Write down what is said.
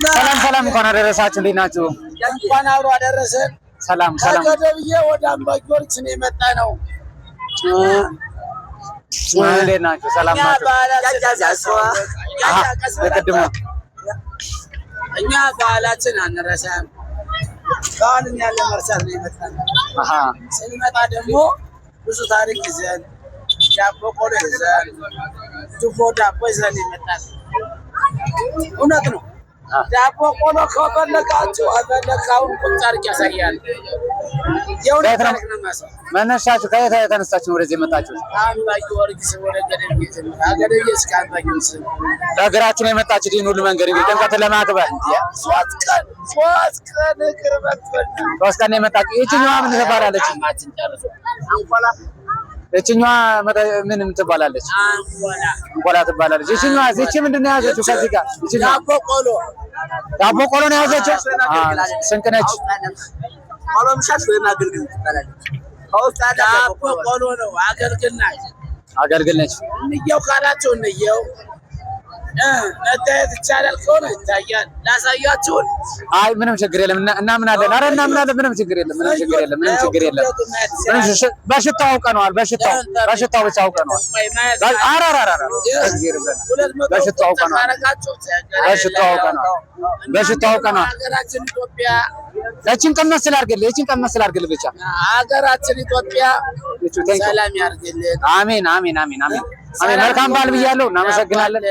ሰላም ሰላም፣ እንኳን አደረሳችሁ። እንዴት ናችሁ? እንኳን አብሮ አደረሰን። ሰላም ሰላም። ከገደብዬ ወደ አምባ ጊዮርጊስ ነው የመጣ ነው። እንዴት ናችሁ? ሰላም ናችሁ? እኛ ባህላችን አንረሳም። ባህልን ያለ መርሳት ነው የመጣ ነው። ስንመጣ ደግሞ ብዙ ታሪክ ይዘን ዳቦ ቆሎ ይዘን ድፎ ዳቦ ይዘን ይመጣል። እውነት ነው። ዳቦ ቆሎ ከፈለጋችሁ አፈለካውን ቁጭ አድርግ ያሳያል። የእውነት ታሪክ ነው ማለት ነው። መነሻችሁ ከየት ተነሳችሁ ነው ወደዚህ የመጣችሁት? አምባ ጊዮርጊስ ወደ ገደብዬ ጀምራ ገደብዬ እስከ አምባ ጊዮርጊስ በእግራችሁ ነው የመጣችሁት? ይህን ሁሉ መንገድ እንግዲህ ጥምቀትን ለማክበር ሶስት ቀን እግር መጥፈል 3 ቀን ነው የመጣችሁ። ይችኛዋ ምን ትባላለች? ይችኛዋ ምን ትባላለች? አንቆላ ትባላለች። ይችኛዋ እቺ ምንድን ነው የያዘችው? ከዚህ ጋር ዳቦ ቆሎ ነው የያዘችው። ስንቅ ነች። ቆሎ ምሻሽ ወይም አገልግል ትባላለች። ዳቦ ቆሎ ነው። አገልግል ነች። እንየው ካላቸው እንየው መታየት ይቻላል ከሆነ ይታያል። ላሳያችሁን። አይ ምንም ችግር የለም። እናምናለን። ኧረ እናምናለን። ምንም ችግር የለም። ምንም ችግር የለም። ምንም ችግር የለም። በሽታው አውቀነዋል። በሽታው ብቻ አውቀነዋል። በሽታው አውቀነዋል። በሽታው አውቀነዋል። ሀገራችን ኢትዮጵያ እቺን ቀመስ ስላድርግልህ ብቻ ሀገራችን ኢትዮጵያ ሰላም ያርግልን። አሜን አሜን አሜን አሜን። መልካም በዓል ብያለሁ። እናመሰግናለን።